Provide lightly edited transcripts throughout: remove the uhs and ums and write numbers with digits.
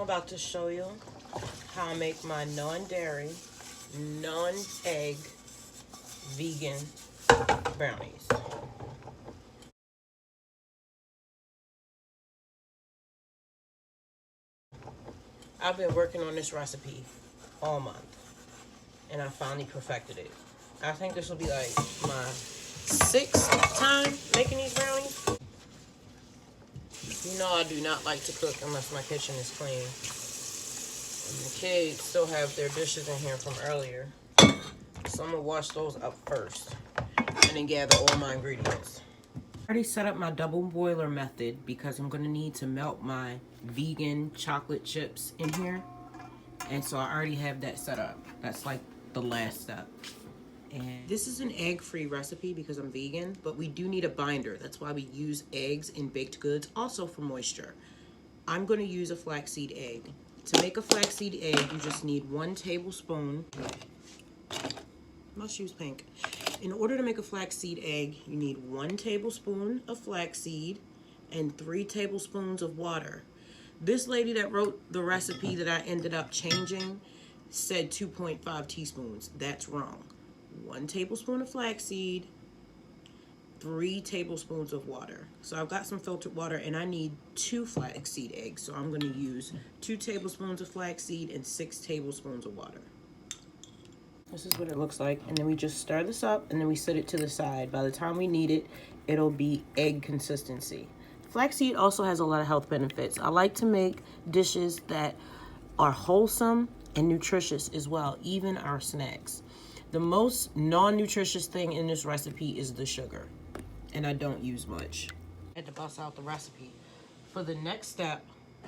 about to show you how I make my non-dairy, non-egg, vegan brownies. I've been working on this recipe all month, and I finally perfected it. I think this will be like my 6th time making these brownies. You know I do not like to cook unless my kitchen is clean. And the kids still have their dishes in here from earlier. So I'm gonna wash those up first and then gather all my ingredients. I already set up my double boiler method because I'm gonna need to melt my vegan chocolate chips in here. And so I already have that set up. That's like the last step. And this is an egg-free recipe because I'm vegan, but we do need a binder. That's why we use eggs in baked goods, also for moisture. I'm gonna use a flaxseed egg. To make a flaxseed egg, you just need 1 tablespoon. Must use pink. In order to make a flaxseed egg, you need 1 tablespoon of flaxseed and 3 tablespoons of water. This lady that wrote the recipe that I ended up changing said 2.5 teaspoons. That's wrong. 1 tablespoon of flaxseed, 3 tablespoons of water. So I've got some filtered water and I need 2 flaxseed eggs. So I'm gonna use 2 tablespoons of flaxseed and 6 tablespoons of water. This is what it looks like. And then we just stir this up and then we set it to the side. By the time we need it, it'll be egg consistency. Flaxseed also has a lot of health benefits. I like to make dishes that are wholesome and nutritious as well, even our snacks. The most non-nutritious thing in this recipe is the sugar, and I don't use much. I had to bust out the recipe. For the next step,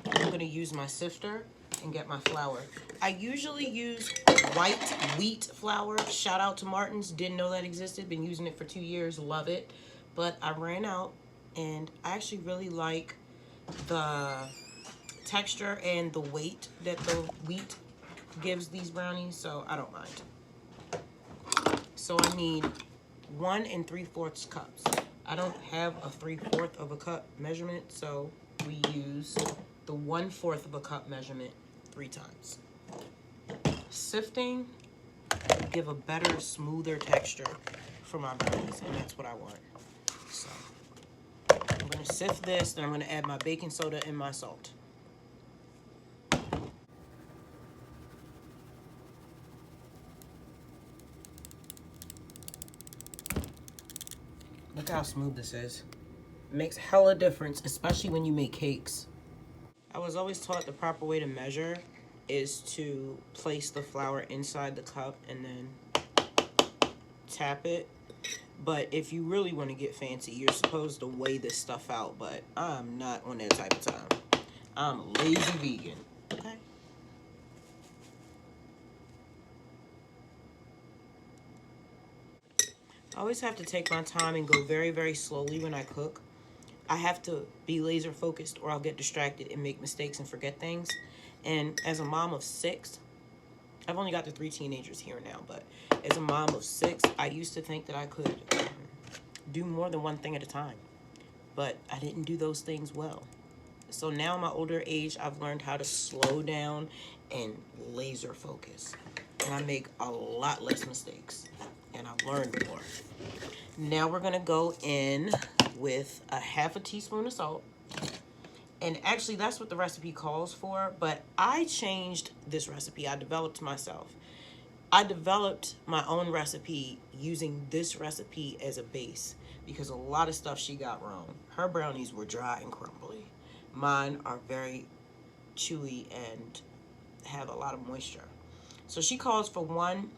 I'm gonna use my sifter and get my flour. I usually use white wheat flour. Shout out to Martin's, didn't know that existed, been using it for 2 years, love it. But I ran out, and I actually really like the texture and the weight that the wheat gives these brownies, so I don't mind. So I need 1 3/4 cups. I don't have a 3/4 of a cup measurement, so we use the 1/4 of a cup measurement 3 times. Sifting will give a better, smoother texture for my brownies, and that's what I want. So I'm gonna sift this, then I'm gonna add my baking soda and my salt. Look how smooth this is. It makes hella difference, especially when you make cakes. I was always taught the proper way to measure is to place the flour inside the cup and then tap it. But if you really want to get fancy, you're supposed to weigh this stuff out, but I'm not on that type of time. I'm a lazy vegan, okay? I always have to take my time and go very, very slowly when I cook. I have to be laser focused or I'll get distracted and make mistakes and forget things. And as a mom of 6, I've only got the 3 teenagers here now, but as a mom of 6, I used to think that I could do more than one thing at a time. But I didn't do those things well. So now in my older age, I've learned how to slow down and laser focus. And I make a lot less mistakes. And I've learned more. Now we're gonna go in with a 1/2 teaspoon of salt. And actually that's what the recipe calls for, but I changed this recipe. I developed myself. I developed my own recipe using this recipe as a base because a lot of stuff she got wrong. Her brownies were dry and crumbly. Mine are very chewy and have a lot of moisture. So she calls for 1/2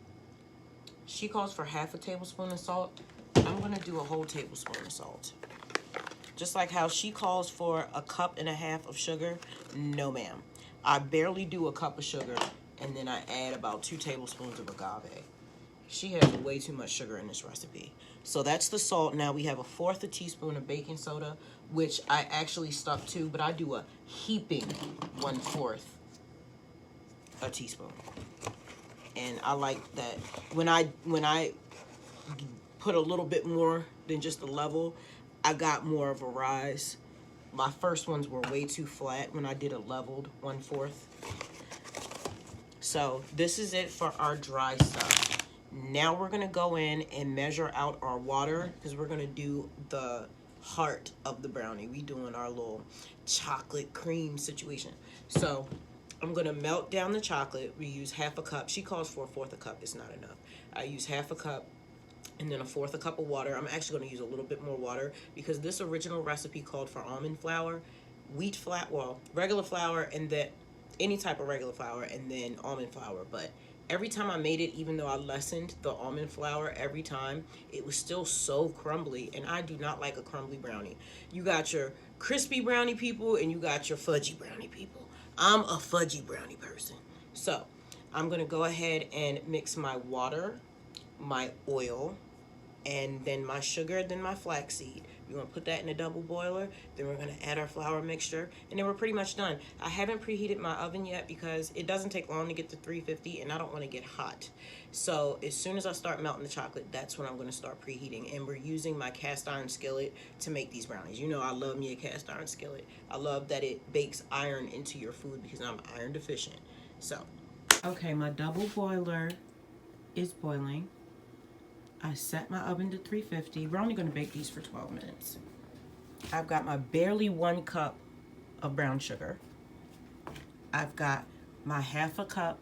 tablespoon of salt. I'm gonna do a whole tablespoon of salt. Just like how she calls for 1.5 cups of sugar, no ma'am. I barely do a cup of sugar and then I add about 2 tablespoons of agave. She has way too much sugar in this recipe. So that's the salt. Now we have 1/4 teaspoon of baking soda, which I actually stuck to, but I do a heaping 1/4 a teaspoon. And I like that when I put a little bit more than just a level, I got more of a rise My first ones were way too flat when I did a leveled 1/4. So this is it for our dry stuff. Now we're gonna go in and measure out our water because we're gonna do the heart of the brownie. We doing our little chocolate cream situation. So I'm gonna melt down the chocolate. We use 1/2 cup. She calls for 1/4 cup. It's not enough. I use 1/2 cup and then 1/4 cup of water. I'm actually going to use a little bit more water because this original recipe called for almond flour, wheat flour, well, regular flour, and then any type of regular flour, and then almond flour. But every time I made it, even though I lessened the almond flour every time, it was still so crumbly, and I do not like a crumbly brownie. You got your crispy brownie people, and you got your fudgy brownie people. I'm a fudgy brownie person. So I'm going to go ahead and mix my water, my oil, and then my sugar, then my flaxseed. We're going to put that in a double boiler. Then we're going to add our flour mixture. And then we're pretty much done. I haven't preheated my oven yet because it doesn't take long to get to 350 and I don't want to get hot. So as soon as I start melting the chocolate, that's when I'm going to start preheating. And we're using my cast iron skillet to make these brownies. You know I love me a cast iron skillet. I love that it bakes iron into your food because I'm iron deficient. So, okay, my double boiler is boiling. I set my oven to 350. We're only going to bake these for 12 minutes. I've got my barely 1 cup of brown sugar. I've got my 1/2 cup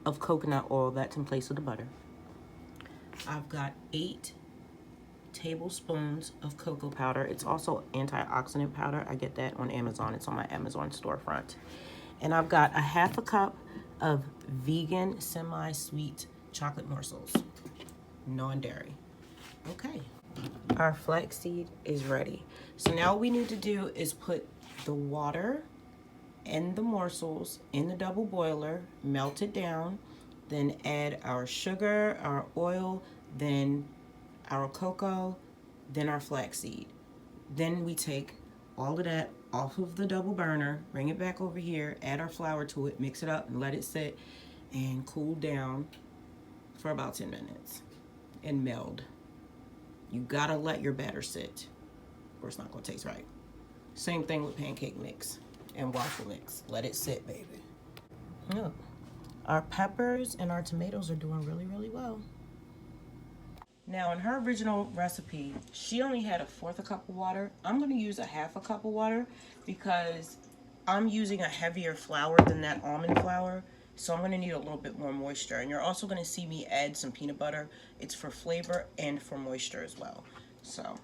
of coconut oil. That's in place of the butter. I've got 8 tablespoons of cocoa powder. It's also antioxidant powder. I get that on Amazon. It's on my Amazon storefront. And I've got a 1/2 cup of vegan semi-sweet chocolate morsels. Non-dairy. Okay, our flaxseed is ready. So now what we need to do is put the water and the morsels in the double boiler, melt it down, then add our sugar, our oil, then our cocoa, then our flaxseed. Then we take all of that off of the double burner, bring it back over here, add our flour to it, mix it up, and let it sit and cool down for about 10 minutes. And meld. You gotta let your batter sit or it's not gonna taste right. Same thing with pancake mix and waffle mix. Let it sit, baby. Look, our peppers and our tomatoes are doing really, really well. Now in her original recipe, she only had a 1/4 cup of water. I'm gonna use a 1/2 cup of water because I'm using a heavier flour than that almond flour. So I'm going to need a little bit more moisture. And you're also going to see me add some peanut butter. It's for flavor and for moisture as well. So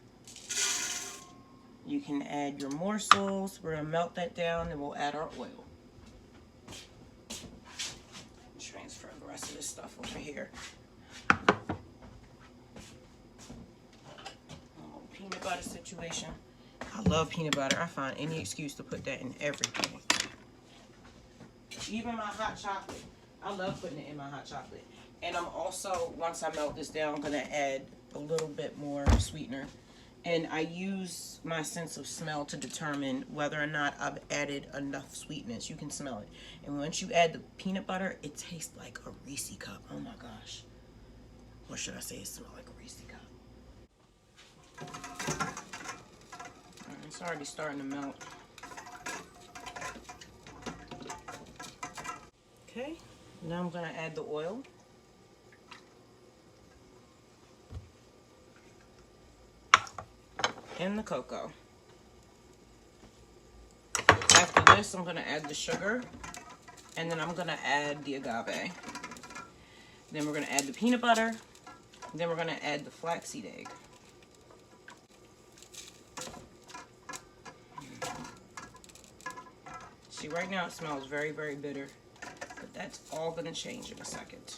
you can add your morsels. We're going to melt that down and we'll add our oil. Transfer the rest of this stuff over here. A little peanut butter situation. I love peanut butter. I find any excuse to put that in everything. Even my hot chocolate. I love putting it in my hot chocolate. And I'm also, once I melt this down, I'm going to add a little bit more sweetener. And I use my sense of smell to determine whether or not I've added enough sweetness. You can smell it. And once you add the peanut butter, it tastes like a Reese cup. Oh my gosh. Or should I say it smells like a Reese cup? It's already starting to melt. Okay, now I'm going to add the oil. And the cocoa. After this, I'm going to add the sugar. And then I'm going to add the agave. Then we're going to add the peanut butter. Then we're going to add the flaxseed egg. See, right now it smells very, very bitter. But that's all going to change in a second.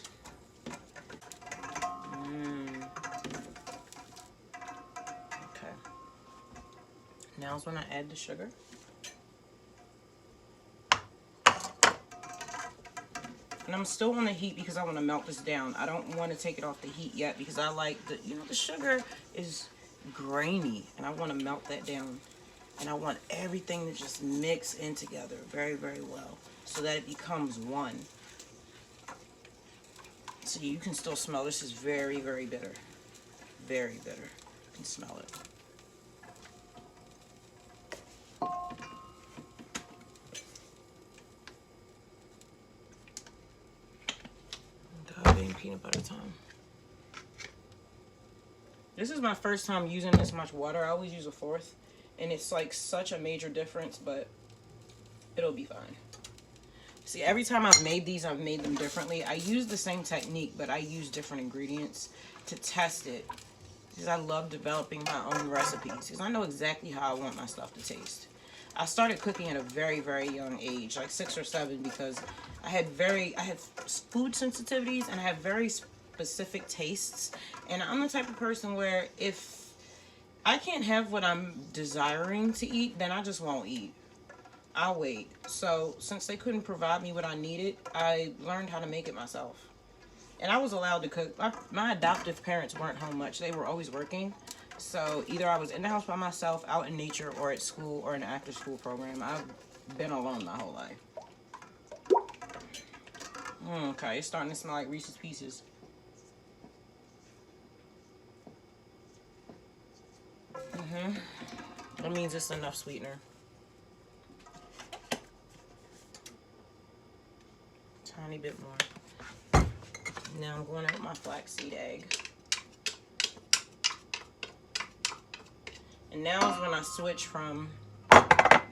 Okay. Now is when I add the sugar. And I'm still on the heat because I want to melt this down. I don't want to take it off the heat yet because I like the, the sugar is grainy and I want to melt that down. And I want everything to just mix in together very, very well so that it becomes one. So you can still smell this is very, very bitter. Very bitter. You can smell it. peanut butter time. This is my first time using this much water. I always use a fourth, and it's like such a major difference, but it'll be fine. See, every time I've made these, I've made them differently. I use the same technique, but I use different ingredients to test it, because I love developing my own recipes, because I know exactly how I want my stuff to taste. I started cooking at a very, very young age, like 6 or 7, because I had food sensitivities, and I have very specific tastes. And I'm the type of person where if I can't have what I'm desiring to eat, then I just won't eat. I'll wait. So since they couldn't provide me what I needed, I learned how to make it myself. And I was allowed to cook. My adoptive parents weren't home much. They were always working. So either I was in the house by myself, out in nature, or at school, or in an after school program. I've been alone my whole life. Okay, it's starting to smell like Reese's Pieces. That means it's enough sweetener. Tiny bit more. Now I'm going in with my flaxseed egg. And now is when I switch from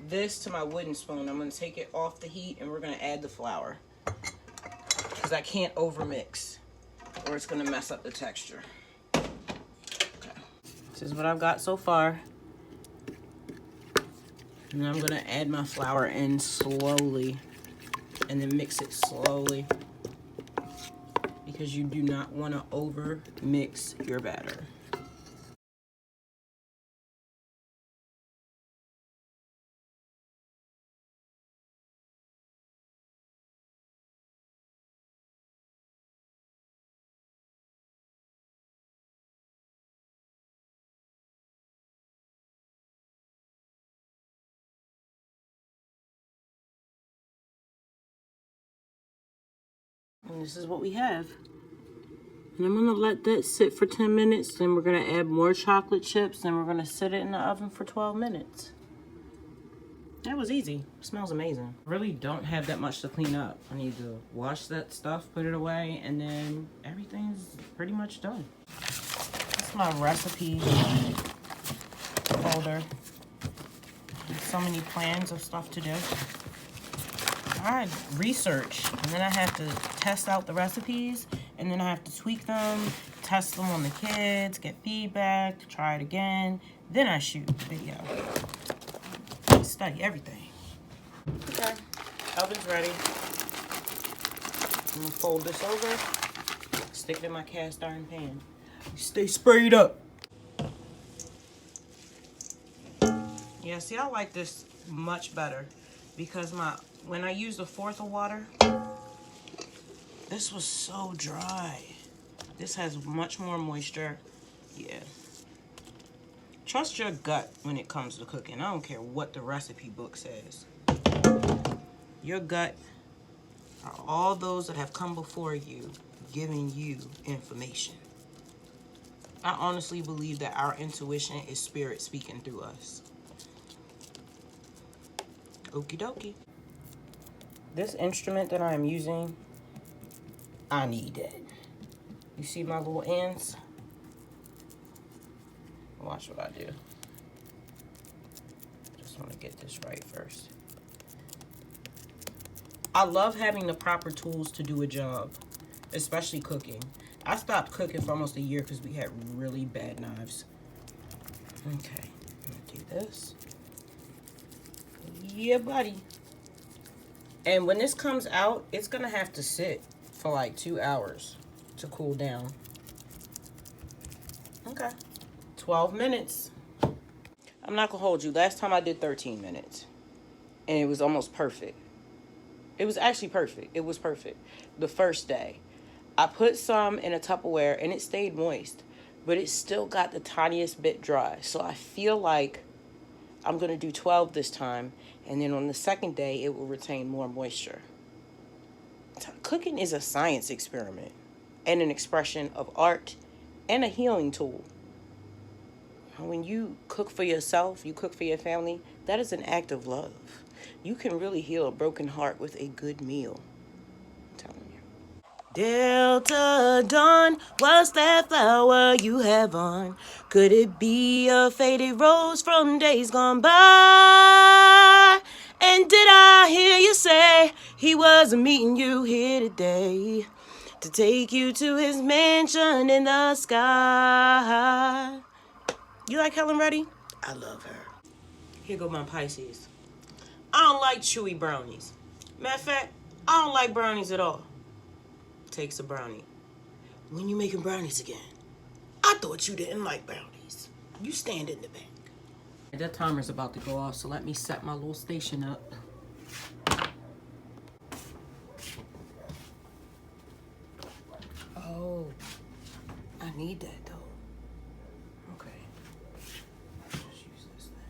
this to my wooden spoon. I'm going to take it off the heat, and we're going to add the flour, because I can't overmix or it's going to mess up the texture. Okay. This is what I've got so far. And I'm going to add my flour in slowly, and then mix it slowly, because you do not want to over mix your batter. And this is what we have. And I'm gonna let that sit for 10 minutes. Then we're gonna add more chocolate chips. Then we're gonna sit it in the oven for 12 minutes. That was easy. It smells amazing. Really don't have that much to clean up. I need to wash that stuff, put it away, and then everything's pretty much done. That's my recipe folder. There's so many plans of stuff to do. I research, and then I have to test out the recipes, and then I have to tweak them, test them on the kids, get feedback, try it again. Then I shoot the video. I study everything. Okay, oven's ready. I'm gonna fold this over, stick it in my cast iron pan. Stay sprayed up. Yeah, see, I like this much better, because when I used a fourth of water, this was so dry. This has much more moisture. Yeah. Trust your gut when it comes to cooking. I don't care what the recipe book says. Your gut are all those that have come before you, giving you information. I honestly believe that our intuition is spirit speaking through us. Okie dokie. This instrument that I am using, I need it. You see my little ends? Watch what I do. Just want to get this right first. I love having the proper tools to do a job, especially cooking. I stopped cooking for almost a year because we had really bad knives. Okay, I'm gonna do this. Yeah, buddy. And when this comes out, it's gonna have to sit for like 2 hours to cool down. Okay, 12 minutes. I'm not gonna hold you. Last time I did 13 minutes, and it was almost perfect. It was actually perfect. It was perfect. The first day, I put some in a Tupperware, and it stayed moist, but it still got the tiniest bit dry. So I feel like I'm gonna do 12 this time, and then on the second day, it will retain more moisture. Cooking is a science experiment and an expression of art and a healing tool. When you cook for yourself, you cook for your family, that is an act of love. You can really heal a broken heart with a good meal. I'm telling you. Delta Dawn, what's that flower you have on? Could it be a faded rose from days gone by? And did I hear you say he was meeting you here today to take you to his mansion in the sky? You like Helen Reddy? I love her. Here go my Pisces. I don't like chewy brownies. Matter of fact, I don't like brownies at all. Takes a brownie. When you making brownies again? I thought you didn't like brownies. You stand in the back. That timer's about to go off, so let me set my little station up. Oh, I need that though. Okay. Just use this then.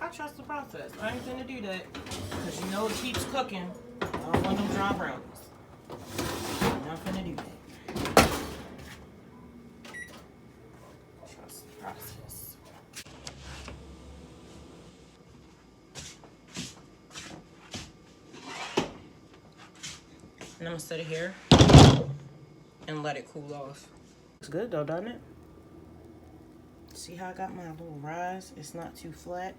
I trust the process. I ain't finna do that. Because you know it keeps cooking. I don't want them dry brownies. I'm not finna do that. Trust the process. And I'm gonna set it here and let it cool off. It's good though, doesn't it? See how I got my little rise? It's not too flat.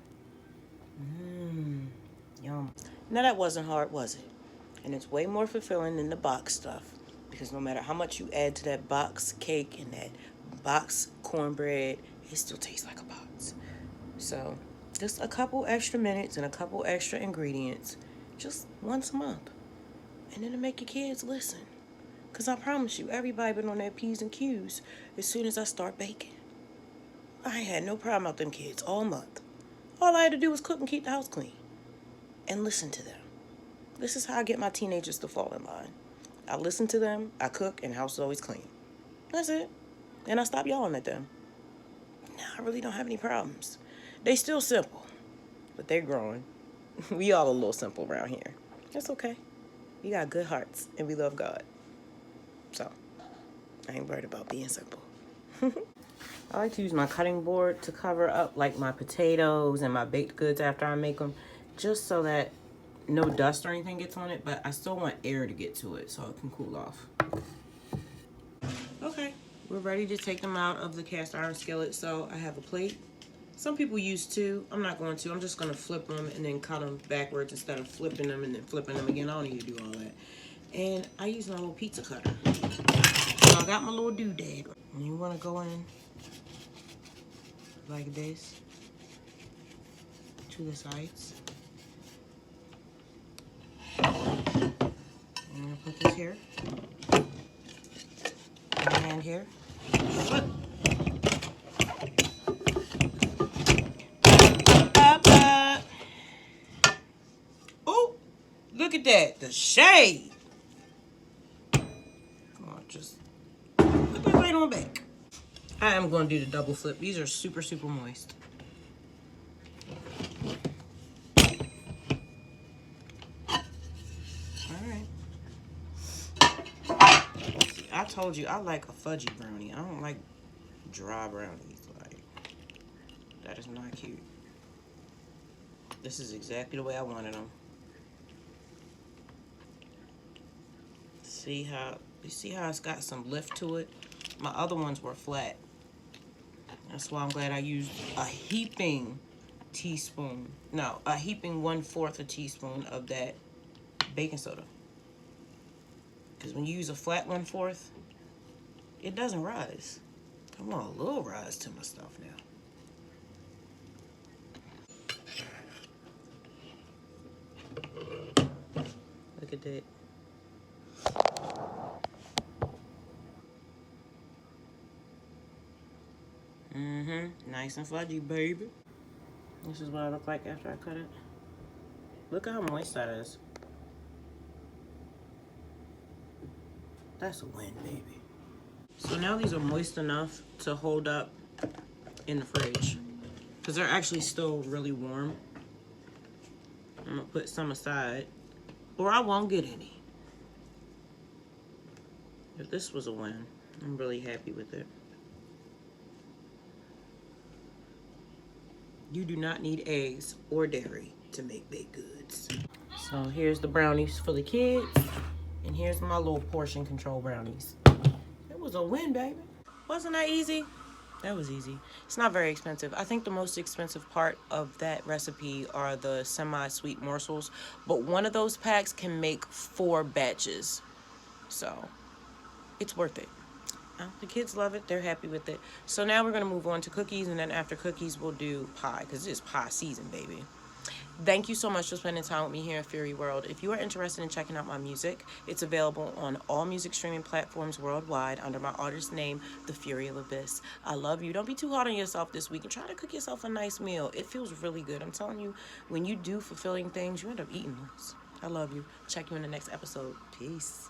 Yum. Now that wasn't hard, was it? And it's way more fulfilling than the box stuff. Because no matter how much you add to that box cake and that box cornbread, it still tastes like a box. So just a couple extra minutes and a couple extra ingredients just once a month. And it'll make your kids listen. Because I promise you, everybody been on their P's and Q's as soon as I start baking. I ain't had no problem with them kids all month. All I had to do was cook and keep the house clean. And listen to them. This is how I get my teenagers to fall in line. I listen to them, I cook, and the house is always clean. That's it. And I stop yelling at them. Now I really don't have any problems. They still simple, but they're growing. We all a little simple around here. That's okay. We got good hearts, and we love God. So, I ain't worried about being simple. I like to use my cutting board to cover up like my potatoes and my baked goods after I make them, just so that no dust or anything gets on it, but I still want air to get to it so it can cool off. Okay, we're ready to take them out of the cast iron skillet. So I have a plate. Some people use two. I'm not going to. I'm just going to flip them and then cut them backwards instead of flipping them and then flipping them again. I don't need to do all that. And I use my little pizza cutter. So I got my little doodad. And you want to go in like this to the sides. I'm gonna put this here. And here. Flip. Up, up. Oh, look at that. The shade. Come on, just put that right on back. I am going to do the double flip. These are super, super moist. Alright. I told you I like a fudgy brownie. I don't like dry brownies. Like, that is not cute. This is exactly the way I wanted them. See how it's got some lift to it? My other ones were flat. That's why I'm glad I used a heaping teaspoon. No, a heaping 1/4 a teaspoon of that baking soda. Because when you use a flat 1/4, it doesn't rise. I want a little rise to my stuff now. Look at that. Nice and fudgy, baby. This is what I look like after I cut it. Look at how moist that is. That's a win, baby. So now these are moist enough to hold up in the fridge. Because they're actually still really warm. I'm going to put some aside. Or I won't get any. If this was a win, I'm really happy with it. You do not need eggs or dairy to make baked goods. So here's the brownies for the kids. And here's my little portion control brownies. It was a win, baby. Wasn't that easy? That was easy. It's not very expensive. I think the most expensive part of that recipe are the semi-sweet morsels. But one of those packs can make 4 batches. So it's worth it. The kids love it. They're happy with it. So now we're going to move on to cookies. And then after cookies, we'll do pie. Because it's pie season, baby. Thank you so much for spending time with me here in Fury World. If you are interested in checking out my music, it's available on all music streaming platforms worldwide under my artist name, The Fury of Abyss. I love you. Don't be too hard on yourself this week and try to cook yourself a nice meal. It feels really good. I'm telling you, when you do fulfilling things, you end up eating those. I love you. Check you in the next episode. Peace.